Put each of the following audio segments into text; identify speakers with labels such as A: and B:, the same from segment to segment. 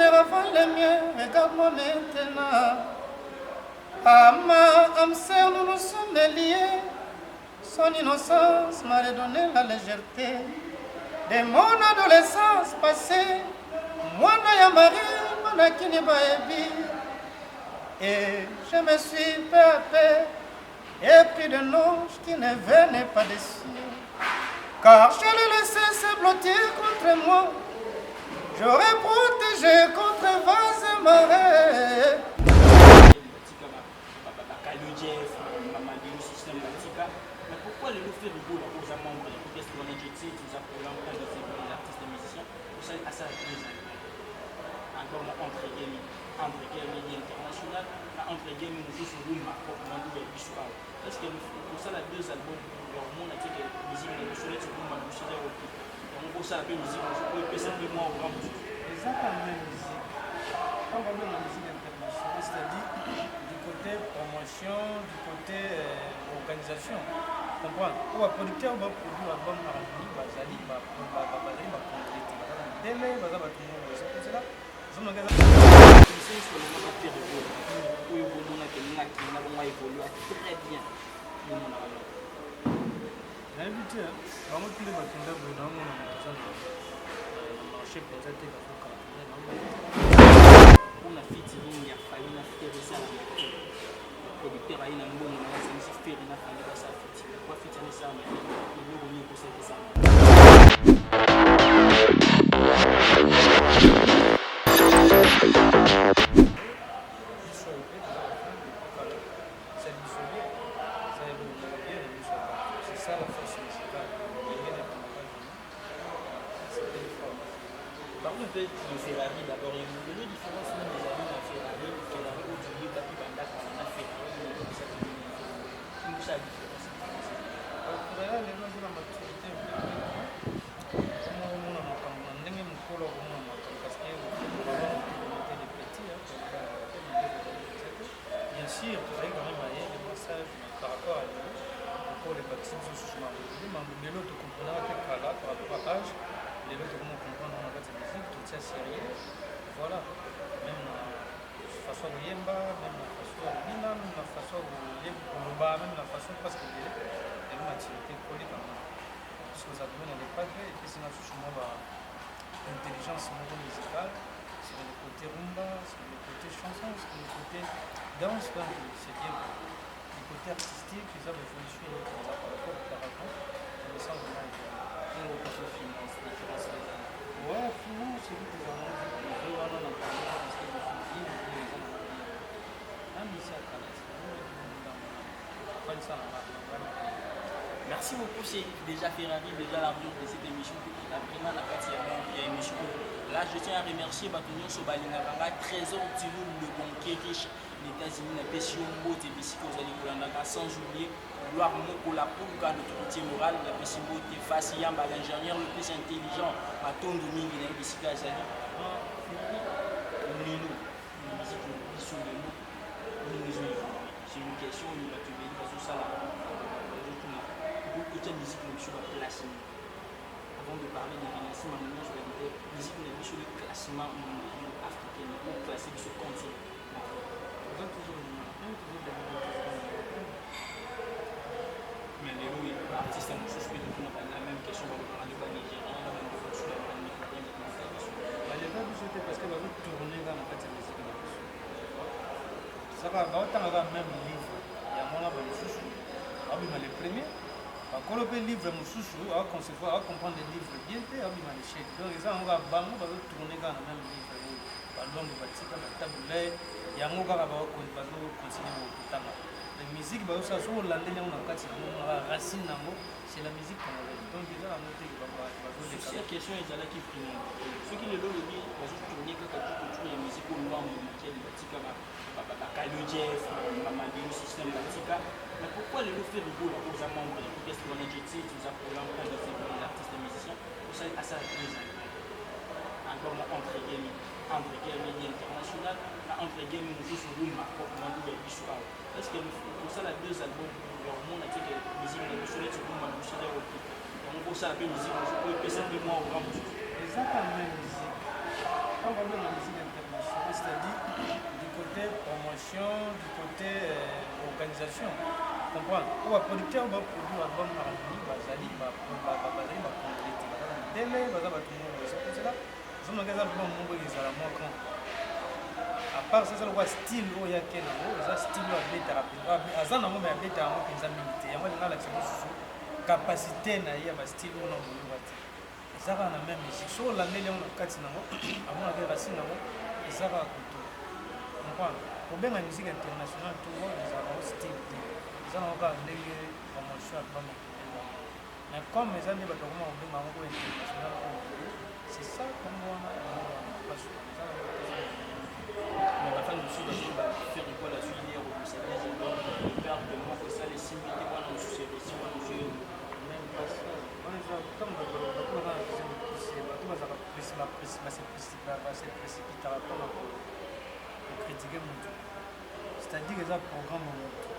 A: bonheur avant le mien, regarde-moi maintenant. Âme sœur, nous nous sommes liés. Son innocence m'a redonné la légèreté de mon adolescence passée. Moi, Nayamari, Manakini Baebi. Et je me suis peu à peu épris de l'ange qui ne venait pas dessus. Car je l'ai laissé se blottir contre moi. J'aurais protégé contre vents et marées.
B: Mais pourquoi le fait rigoler aux membres de l'orchestre de l'énergie, nous appelons un de ces artistes et musiciens, pour ça, à ça, deux années. Encore entre guillemets international, entre guillemets, nous sommes sur Ruma, pour demander des bijoux. Est-ce que pour ça, les deux albums, le monde a dit que la musique est sur Ruma, nous sommes sur Ruma. Donc, pour ça, la musique, nous peut simplement au grand musique.
A: Exactement, la musique. On va voir la musique internationale, c'est-à-dire du côté promotion, du côté organisation. Comprendre? Ou un producteur va produire un album R&B, bazali, va compléter. Délai, va tout le monde. C'est pour cela. Sur le
B: matière de vol, où il faut donner que nous avons évolué très bien.
A: J'ai habitué, vraiment tous les bâtiments dans mon marché pour ça,
B: on a fait il y a fallu une affaire de ça. Le producteur a eu un bon moment, c'est une affaire de ça. Pourquoi faire ça? Il veut revenir pour ça. Parlons un peu de Ferrari d'abord. Il y a une grosse différence entre les amis dans Ferrari aujourd'hui, Papi Banda, quand on a Ferrari, c'est ça la différence.
A: Ferrari, les gens de la maturité, bien sûr, vous avez quand même des messages par rapport à nous, pour les bâtiments sous mais l'autre comprendra que par rapport à l'âge, les autres comment comprendre dans la musique, tout ça sérieux. Voilà. Même la façon de Yemba, même la façon de Nina, même la façon de Yemba, même la façon parce que les maturité collée quand même. Parce que ça demande des padres et puis c'est la chose intelligence musicale, c'est le côté rumba, c'est le côté chanson, c'est le côté danse, donc c'est bien. Le côté artistique, ils ont évolué par rapport auparavant, dans le sens de
B: finance, différence les années.
A: Ouais, finance, c'est des amours, les gens en ont parlé, parce que je suis dit, les gens en ont dit, même ici à Calais, pas ça là-bas.
B: Merci beaucoup, c'est déjà Ferrari, déjà l'argent de cette émission, qui a vraiment la partie émission. Là, je tiens à remercier Batonio Sobalinga, Trésor Tirou, le banquier riche des États-Unis, la Pession Mbote, Bissiko Zalikolandaka, sans oublier Gloire Moko, la Pouka, l'autorité morale, la Pession Mbote, Fassi Yamba, l'ingénieur le plus intelligent, Matondo Mingi, la Bissika Zali. Nino, la musique le plus sur le mot, c'est une question, il va te venir parce que ça, beaucoup de musique sur le classement. Avant de parler de classement, maintenant je vais dire musique sur le classement africain, pour classer ce continent. Mais les artistes sont suspects de la même question dans le Nigérien, la même question dans le Nigérien.
A: Je vais vous souhaiter parce que vous tournez dans la musique. Ça va autant même livre. Il y a mon avis, les premiers. Quand on peut livre, à concevoir, à comprendre les livres bien fait, à les chèques. Donc, ça, on va tourner dans le même livre. Par exemple, la table, il y a un gars qui va continuer au temps. La musique, ça se voit l'année, on a la racine, c'est la musique qu'on a. Donc, déjà, on a noté que
B: si la question est là qui prime, ce qui est là, le dit, on va tourner que tu as musique au noir, lequel il va dire le Jeff, le système Batika. Mais pourquoi le fait rigoler aux membres de l'orchestre de l'énergie, nous appelons un de ces artistes et musiciens, pour ça, à ça, deux années. Encore entre guillemets international, entre guillemets, nous sommes sur Ruma, pour demander des bijoux. Est-ce que pour ça, les deux albums, le monde a dit que la musique est sur Ruma, nous sommes OK. Donc, pour ça, la musique, nous peut simplement au grand musique.
A: Exactement, la musique. On va voir la musique internationale. capacité organisation comprendre ou producteur baproduit album harmonie bazali bacomplete baza na midele baza bato moko ezala ozomaka eza album moko ezala mwa grand à part ça eza lokwa style oyo yake nango eza style oyo abetaka mpenza aza nango me abetaka yango mpenza mingi te yango alinga alakisa mosusu capacité na ye ya bastyle oyo na moyoba te eza kaka na même musique so olandeli yango na kati nango amonaka racine nango eza kaka koto comprendre kobenga musique internationale to ezala nango style te eza nango kaka ndenge promotion album akokenda mais comme eza nde bato akoma kobenga yango ko international oyo c'est ça kombo wana
B: mais la fin du sud va faire quoi la suite hier au Sénégal le père de moi que ça les similiter moi dans ce récit moi je
A: même pas ça on est comme bato baza na deuxième poussée bato bazaka se précipita rapport à critiquer motu c'est-à-dire eza programme ya motu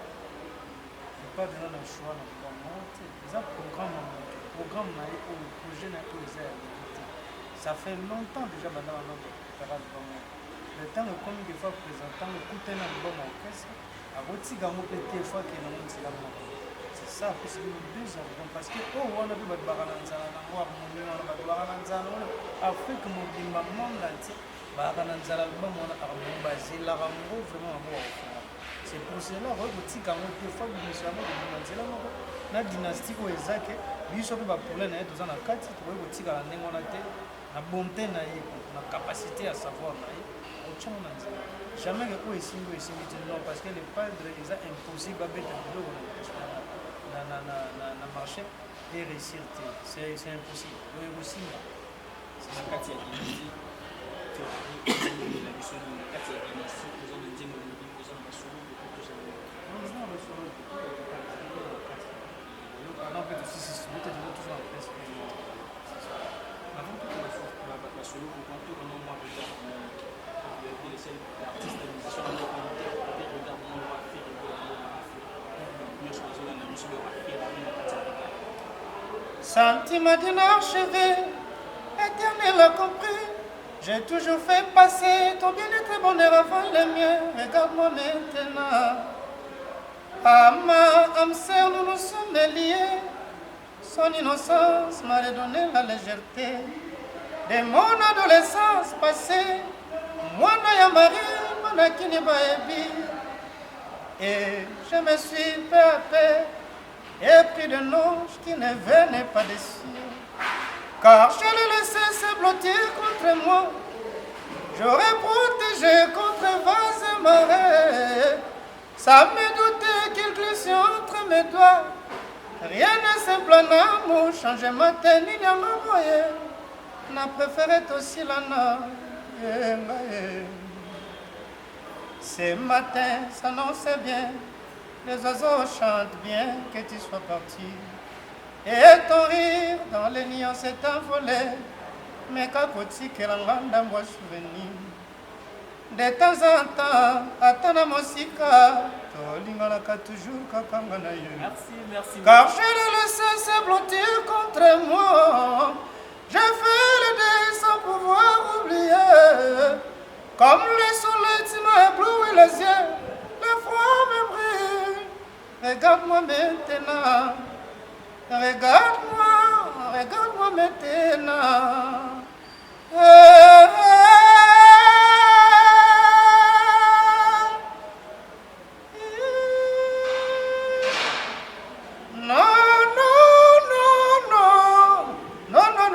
A: pas déjà na choix na bango te eza programme na ye oyo projet na ye oyo eza ya vérité ça fait longtemps déjà banda bana prépara bango le temps ekomi ke fois présentant ekute na liboma orchestre akotika yango mpe te fois ke nango nzela moko c'est ça apesi bino deux album parce que oyo wana mpe bato baka na nzala nango harmonie wana bato baka na nzala wana afrique mobimba monde entier baka na nzala album wana harmonie bazelaka yango vraiment yango bakofunga c'est pour cela okoki kotika yango te fois bimeso yango kobima nzela moko na dynastie oyo eza ke biso mpe baproblème na ye toza na kati tokoki kotikala ndenge wana te na bonté na ye na capacité ya savoir na ye otiango na nzela jamais ke oyo esimbi te non parce que le padre eza impossible babeta biloko na marché e réussir te c'est impossible oyo ekosimba
B: na kati ya dynastie la biso na kati ya dynastie oza na nzembo na mobimbi oza na basolo
A: en fait aussi c'est toujours en place
B: avant tout basolo pourquoi tout comme moi regarde le seul artiste de musicien en commentaire regarde moi on va faire nous sommes dans la musique on va faire
C: Sentiment d'une archevée, éternel a compris. J'ai toujours fait passer ton bien-être et bonheur avant les miens. Regarde-moi maintenant. À ma âme sœur, nous nous sommes liés. Son innocence m'a redonné la légèreté de mon adolescence passée. Moi, Naya Marie, mon akini baebi. Et je me suis peu à peu épris de l'ange qui ne venait pas des cieux. Car je l'ai laissé se blottir contre moi. J'aurais protégé contre vents et marées. Ça me doutait qu'il glissait entre mes doigts. Rien ne simple en amour, changer ma tête ni la m'envoyer. N'a préféré aussi la nage. Ce matin s'annonçait bien, les oiseaux chantent bien que tu sois parti. Et ton rire dans les nuances s'est envolé. Mais kakoti kelanganda moi souvenir. De temps en temps, attends mon sika. Tolingalaka toujours kakangana yo.
B: Merci.
C: Car je l'ai laissé se blottir contre moi. J'ai fait le deuil sans pouvoir oublier. Comme le soleil, tu m'as ébloui les yeux. Le froid me brûle. Regarde-moi maintenant. Regarde-moi maintenant.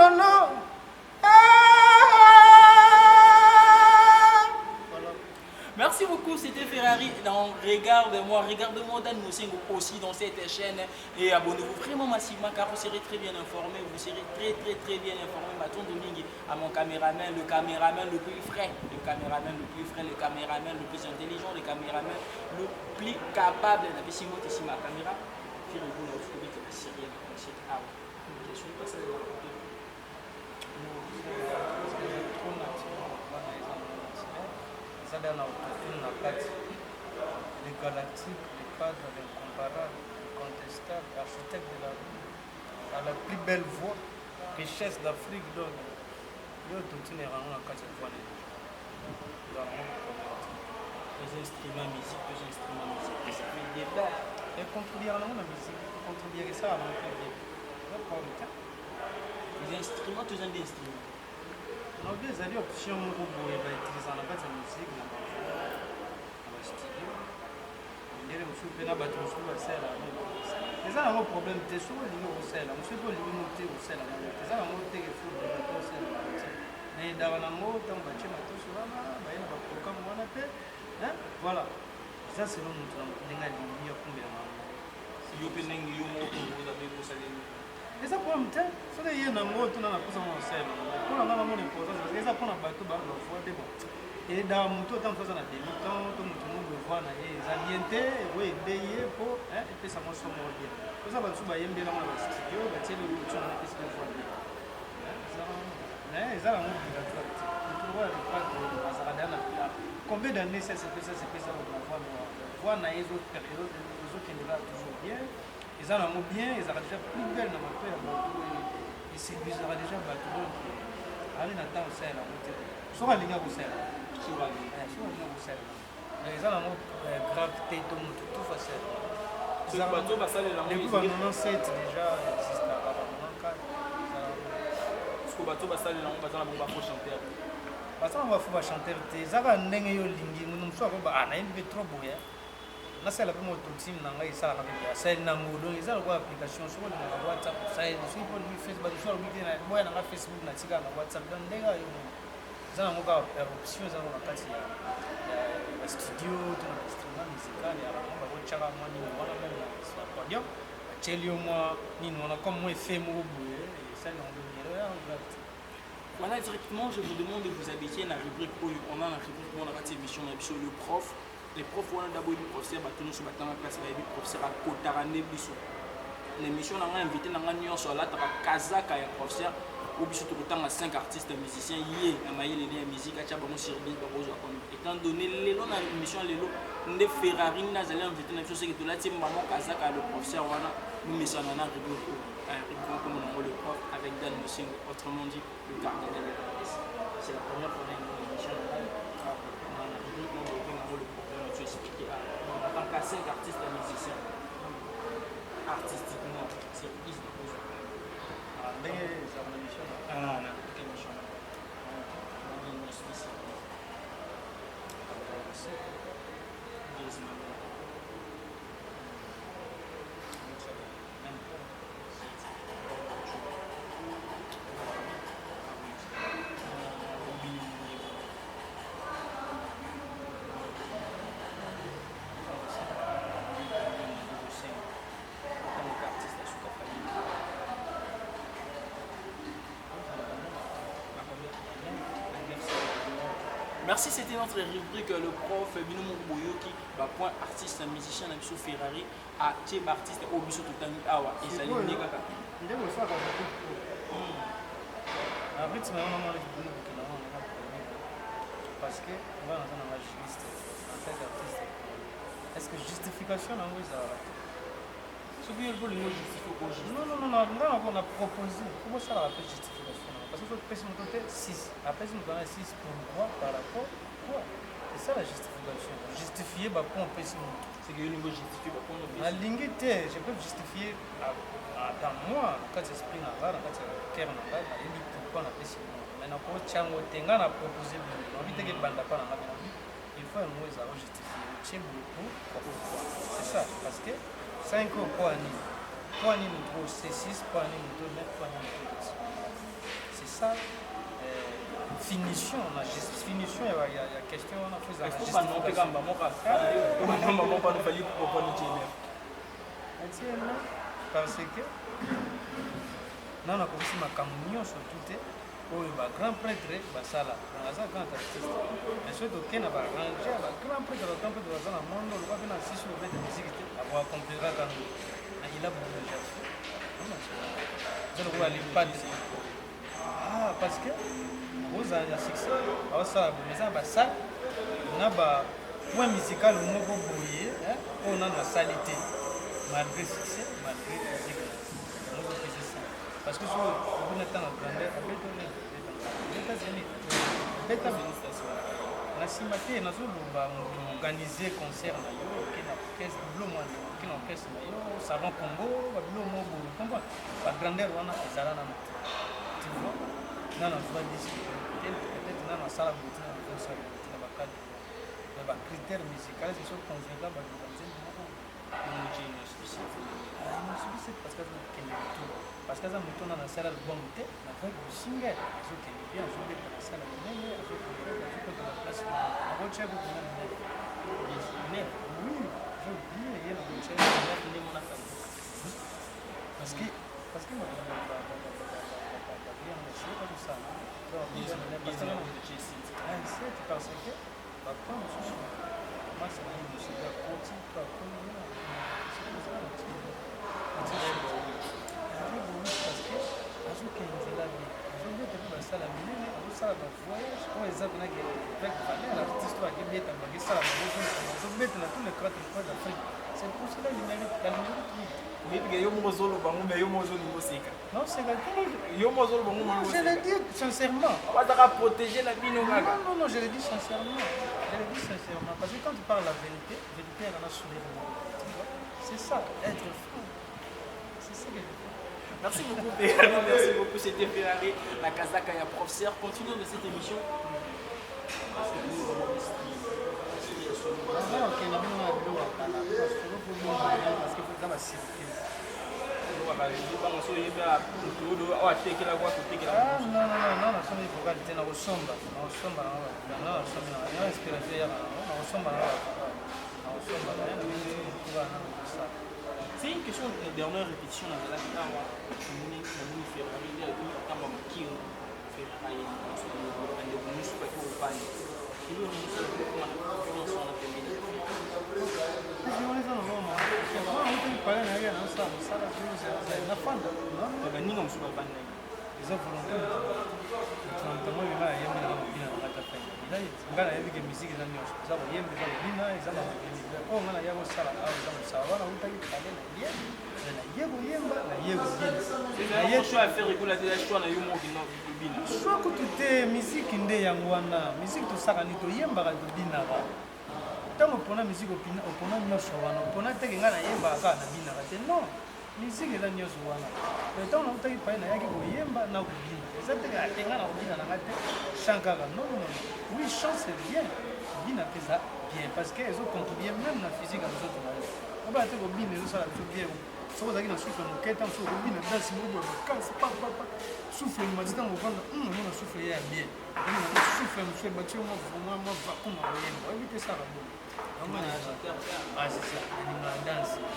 C: Non.
B: Merci beaucoup, c'était Ferrari dans Regarde-moi Dan Moussingo aussi dans cette chaîne et abonnez-vous vraiment massivement car vous serez très bien informés, vous serez très bien informés. Bâton de ligne à mon caméraman, le caméraman le plus frais, le caméraman le plus intelligent, le caméraman le plus capable. La piscine ici ma caméra, firez-vous là, vous pouvez être sérieux dans cette art. Je suis pas ça.
A: Ça dans autotune na kati le galactique, le cadre, l'incomparable, l'incontestable, architecte de la vie, à la plus belle voix, richesse d'Afrique donc l'autotune est vraiment na kati ya voix.
B: instruments musique, deux instruments musique. Et ça fait débat.
C: Et contribuer à la musique, contribuer ça à mon pays.
B: Les instruments, tous des instruments.
C: On a des options pour utiliser la musique dans le studio. On dirait que les bateaux sont les gens ont un problème de sous les niveaux au sel. On se peut limiter au sel. Les gens ont des fous de bateaux au sel. Mais dans la mode, on va tuer bateau sur la main, il y a un programme on appelle. Voilà. Ça, c'est le monde. On a des millions combien.
B: Si vous avez un mot que vous avez pour ça,
C: les gens pour me dire, ça y est, on a un mot, on a posé au sel. Pour la main, on est posé. Les gens pour un bateau, on va voir des bons. Et dans mon temps, on a des militants, tout le monde le voit, les ambientés, oui, des pour, et puis ça m'a sommet bien. Pour ça, on va y aller dans le studio, on va tirer le bouton, on va essayer de voir bien. Mais ça, on va dire, on va voir combien d'années ça, c'est ça, on va voir, les autres périodes, les autres qui sont là toujours bien. Ils en ont bien, ils ont déjà plus belle dans ma paix, ils séduisent déjà bateau. Allez, on attend au sel, on va dire. Soit les gars au sel. Les gens ont gravité tout facile.
B: Ce bateau va salir
C: les coups en 97 déjà existent en 94.
B: Ce bateau va salir on va dans la bombe pour chanter.
C: Parce qu'on va faire chanter des zara ndenge yo lingi nous soit ba na imbe trop boya. Na sala ko moto team na ngai sala na ça na ngodo izala ko application so na WhatsApp ça so ko ni Facebook so ko na boya na Facebook na tika na WhatsApp dan ndega yo. Zana muka option za na kati ya studio tuna instrument musical ya mambo ko chaka mani wana mena sa podium chelio moi ni wana comme moi fait mo boye ça na ngiro ya ngati.
B: Voilà, directement, je vous demande de vous habituer à la rubrique où on a la rubrique où on a cette émission sur le prof. Les profs, on a d'abord le professeur, on sur la classe, le professeur à Kotarane Bissou. L'émission, on a invité dans la sur la Kazaka et professeur. Ou bien surtout autant 5 artistes musiciens hier na maïe les musique à Tchabamo Sirbi Barozo étant donné les longs dans l'émission les lots de Ferrari n'a jamais invité une chose que de la team maman Kazaka le professeur wana nous mettons dans la rubrique comme on le prof avec Dan Moussing autrement dit le gardien de l'Église. C'est la première fois dans une émission dans la rubrique où on le problème tu expliquer en tant que 5 artistes musiciens artistiquement c'est easy de poser. Ah, non, quelle mission? On dit une spéciale. Merci, c'était notre rubrique le prof Binomo Boyoki, point artiste musicien Nabiso Ferrari, à Tchèb artiste Obiso Totani Awa. Et ça lui négate.
C: Après, tu m'as demandé parce que on va dans un juriste en tant qu'artiste. Est-ce que justification dans vous ça? Ce qui est le mot justification. Non, on a proposé. Comment ça va faire justification? Parce que je peux me 6. Après, je me donne 6 pourquoi par rapport à quoi? C'est ça la justification. Justifier, bah, pour on peut se monter.
B: C'est que le niveau justifié, bah, pour on peut
C: la linguité, je peux justifier dans moi, quand j'exprime dans le quand je cœur dans le je dis pourquoi on appelle ça. Maintenant, quand tu as un proposé, on dit que le banda pas dans la vie, il faut un mot à justifier. Pourquoi? C'est ça. Parce que 5 points, point nous c'est 6 points, nous 9 points, c'est ça. Finition, on a finition, il y a question, on a fait ça.
B: Il faut pas non plus quand on va pas nous faire pour pas nous dire.
C: Parce que non, on a commencé ma communion sur tout est. Oh, le grand prêtre, ça là, on a ça grand artiste. Mais surtout qu'il n'a pas arrangé, le grand prêtre, le grand prêtre, dans le monde, on va venir assis sur le bête de musique, avoir accompli la dans nous. Il a beaucoup de choses. Je ne vois pas de ah, parce que vous avez un succès, ça, on a un point musical où on peut brouiller, on a la salité, malgré le succès, malgré la musique. On peut faire ça. Parce que si vous êtes en grandeur, les États-Unis,
A: na nsima te nazoloba organiser concert na yo oke na orchestre bilo mwana oke na orchestre na yo salon congo babilo mo boye comprendre bagrandeur wana ezala nano te tu vois nana zwa disque peut-être nana asala boti na kosala boti na bakadre na bacritère musical c'est so convaincant baluka nzembo moko mosusu parce que azokende motu parce que aza motu nana asala album te na vague du single azokende bien azobeta na sala monene azokota na place akotia kokona minene oui azobie ye na kotia nde monaka parce que parce que papa mosusu masa na mosusu akoti to akomi azokenzela bien azobeta mpe basala minene azosala bavoyage oyo eza penake avec valeur artiste oyo akebeta bakesala azobeta na tous les quatre coins d'Afrique c'est pour cela il mérite oui
B: oyebi yo moko ozoloba ngo mais yo moko ozolinga oseka
A: non c'est que
B: yo moko ozoloba ngo
A: je le dis sincèrement
B: bazaka protéger la bino kaka
A: non je le dis sincèrement parce que quand tu parles la vérité elle en a sourire c'est ça être fou c'est ça que je fais.
B: Merci beaucoup Ferrari, merci beaucoup, c'était Ferrari, la Kazaka et professeur. Continuons de cette émission. C'est une question de dernière répétition dans la vie. Ferrari, il y a eu un moment qui Ferrari, ngana yebike misiki eza nyonso eza koyemba eza kobina eza makoyemba oyo ngana ya kosala awa eza mosala wana utaki kale na ye koyemba na ye kobina choix kutu te misiki nde yango wana misiki tosakani toyembaka tobinaka ntango opona misiki opona nyonso wana opona teke ngai nayembaka kaka nabinaka te non misiki eza nyonso wana ntango nautaki pai nayaki koyemba na kobina eza teke atenga na kobina nanga te chan kaka non oui chant c'est bien bina mpe eza bien parce que ezocontribue même na physique ya biso tobale obala te kobina ezosala biso bien soki ozalaki na souffle moke ntango soki okobina danse moko makasi papapa souffle mati ntango ovanda omona souffle ye ya bien souffle mosu ebati yo mwa vakuma koyemba oyebi te saka bo c'est ça aninga la danse na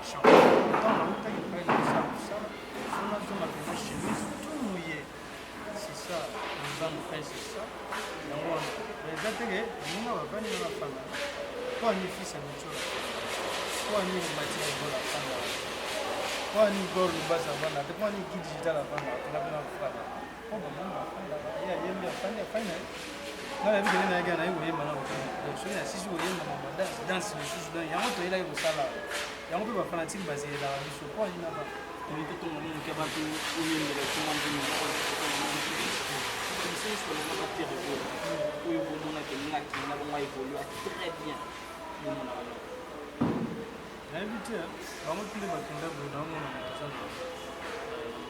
B: chant ntango nautaki pai na kosala kosala sona zonga pena chemise tout mouillé c'est ça nzambe mpe c'est ça yango wana eza teke ninga bavandi na bafanga po ani fils ya mitsula po ani mati ebola afanga po ani gor lubasa afanga te po ani ki digital afanga atonga mpe na bafanga po bamoni bafandaka ye ayembi afandi afandi na ye nga nayebi kende nayaki naye koyemba na bokende soki nasisi koyemba mama danse lisusu dan yango toyelaki kosala yango mpe bafanatike bazelelaka biso po ani na ba tomonike bato oyembela tomandini oyo bomonaka elingaki na bongo évolue très bien
A: nayebi te bango tile bakenda boye naomona moto aza na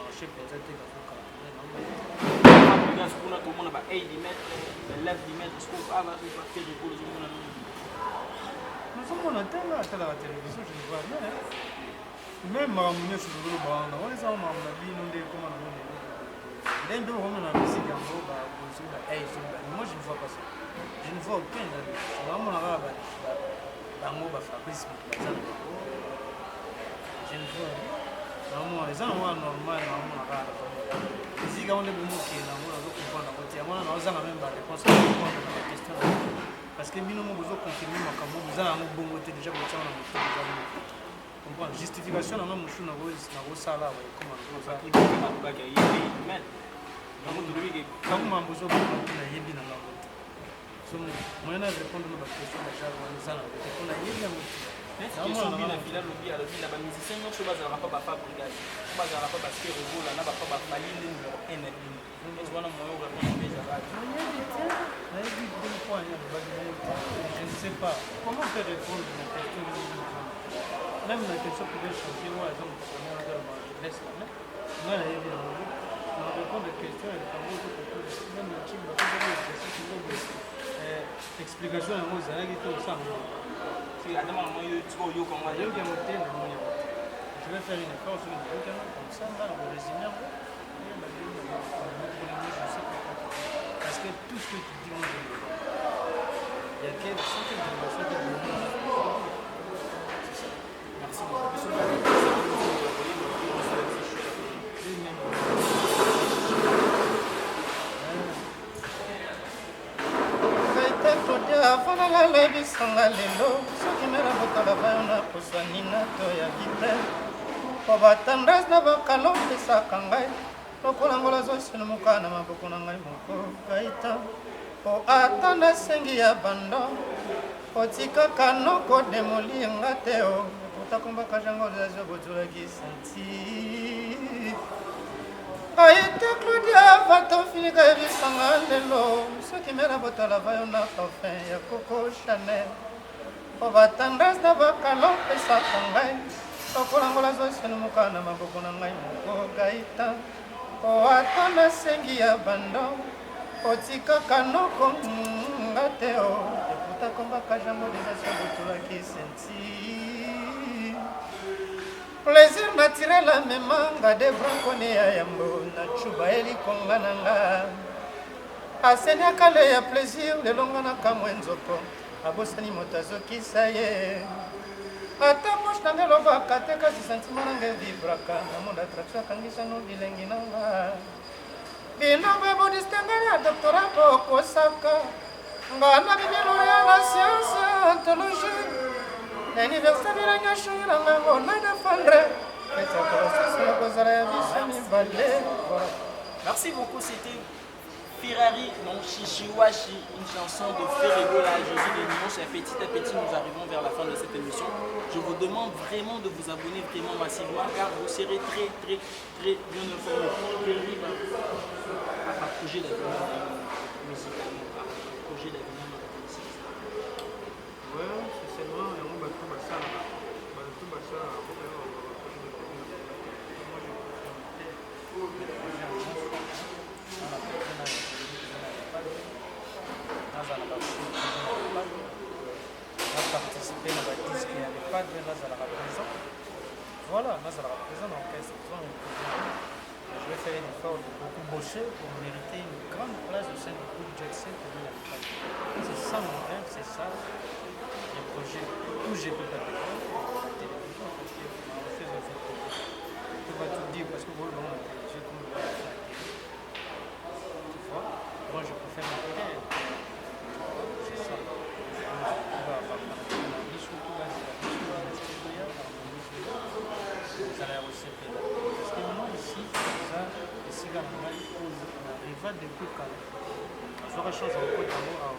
A: marché mpenza te
B: kuna tomona ba 8 dimet ba 11 dimet scope ava bafe rikolo ozomona
A: nazomona te nga atalaka télévision je ne vois rien même makambo nyonso tozoloba wana wana eza makambo na bino nde ekoma na mone ndenge mpe bakomona na misiki yango soki ba soki ba moi je ne vois pas ça je ne vois aucun danger naomona kaka bango bafabrice moto baza na bango je ne vois naomona eza nango wana normal naomona kaka misiki yango nde bomokee nango nazokomprendre yango te yango wana naozanga meme baréponse akomprendre na baquestion parce que bino moko ozoconfirme makambo boza yango bongo te déjà kotia wana moto eza bongo comprendre justification nanga mosusu nakosala ekoma ntango mambo ozobona mpona yebi na ngango te moyen na répondre na baquestion bajar wana eza na te mpona yebi yango
B: na bamusicien nyonso bazalaka mpa bafabrigage bazalaka mpa baske regola na bapa balinde numéro 1 na bino wana moyen orépondre mpe ezalaki
A: nayebi te nayebi po anya sais pas. Comment on peut répondre à la question? Même la question pouvait changer, moi, je laisse la main. Moi, elle est venue. On répond à la question, elle est même la team, explication à moi, c'est qui est au sang.
B: C'est à demain, moi, je
A: vais faire une effort sur le bouquin, comme ça, là, on va résumer. Parce que tout ce que tu dis, moi, je le vois. Il y a quelques générations qui
B: merci beaucoup.
C: afanala lebisanga lelo soki mera botala bayo na koswanina to ya vibre po batandrese na bakalo pesaka ngai lokola ngola zosilemuka na maboko na ngai moko gaita po ata nasengi ya bando otikaka noko demoli nga te o utakombaka jango zazo bozolaki senti aite Claudia vatofinika ebisanga lelo soki mera botala bayo na parfum ya Coco Chanel po batandrese na bakalo pesaka ngai lokola ngola zosilemuka na maboko na ngai moko gaita po ata nasengi ya bando otikaka noko nga te o utakombaka jango zazo bozolaki senti plaisir naturel amemanga de brancone ya yambo na chuba elikonga na nga aseni akale ya plaisir lelonga na kamwe nzoko abosani moto azokisa ye ata poche na nge elobaka te kasi sentiment na nge vibraka na monde attraction akangisano bilengi na nga bilongo ebodistengani ya doctorat bokosaka nga na bibilolo ya la science ontologie l'anniversaire de la Gachouira, on a défendu.
B: Merci beaucoup, c'était Ferrari, non Shishiwashi, une chanson de Ferrego, la Josie de Dimanche. Et petit à petit, nous arrivons vers la fin de cette émission. Je vous demande vraiment de vous abonner vraiment massivement car vous serez très bien informés. À projet d'avenir musicalement, à projet d'avenir musicalement.
A: Ouais, c'est seulement un bateau bassin. Participer dans la disque, il n'y avait pas de Nazara présent. Voilà, Nazara présent dans 15 ans. Je vais faire un effort de beaucoup bosser pour mériter une grande place au sein du groupe Jet Set de la France. C'est ça mon rêve, c'est ça le projet où j'ai pu faire des télévision, parce que on fait un fait. Je ne peux pas tout dire parce que vous le voyez, j'ai comme le voir. Tu vois, moi je préfère mon rêve. C'est ça. Parce que moi ici, ça, ici, on arrive à découvrir quand on chance encore auparavant,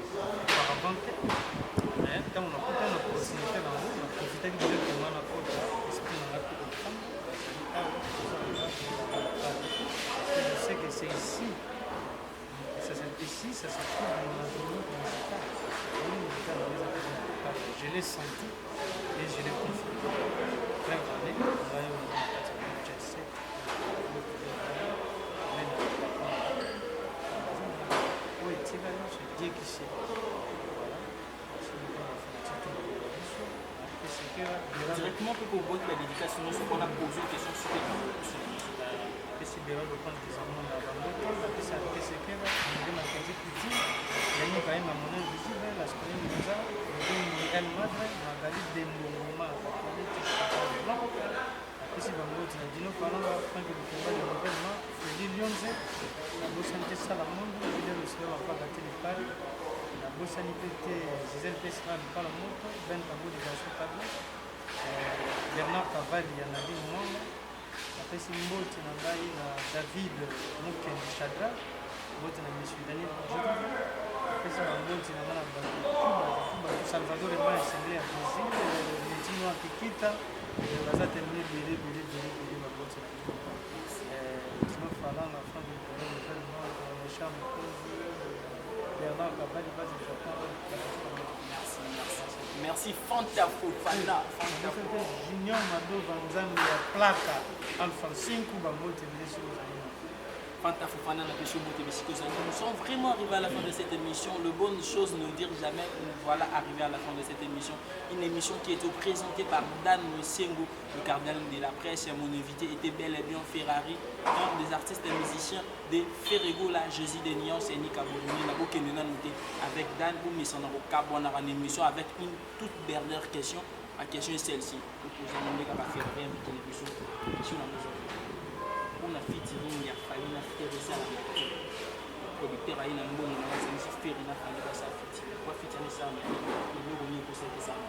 A: mais quand on a une opportunité dans nous, on a profité directement de la faute, l'esprit dans la faute. Je sais que c'est ici, ça se trouve dans la vie musicale. Je l'ai senti et je l'ai confirmé. Plein d'années, on va y aller.
B: Directement pour qu'on voit que la dédicace, nous, on a posé une question sur les
A: Bernard Cavalli, il y en a dit moi. Après, c'est une botte na David Mukendi Chadra, botte na Monsieur Daniel Djokovic. Après, c'est une botte na Salvador et moi, c'est à Brésil, les Tino Akikita, les Bazat et les la botte. Tino Falan, la fin du Bernard Cavalli, base du Japon. Merci.
B: merci Fanta Fofana.
C: Junior Madova Nzambe ya Plaka Alpha 5 Bamote Blessé
B: Fanta Fofana n'a péché Moté Bessico. Nous sommes vraiment arrivés à la fin de cette émission. Le bonne chose ne dire jamais, voilà arrivé à la fin de cette émission. Une émission qui était présentée par Dan Mosengo, le cardinal de la presse. Mon invité était bel et bien Ferrari, un des artistes et musiciens de Ferrego, la Jésus des Nuances et Nika Boloni. Nous avons noté avec Dan ou Messandro Cap. On a une émission avec une toute dernière question. La question est celle-ci. Nous posons un mec à Ferrari avec une émission sur la maison. On a featuring ya Falina Teresa producteur aina mbongo na sanisi feri na Falina sa featuring kwa featuring sana ni logo ni ko sasa sana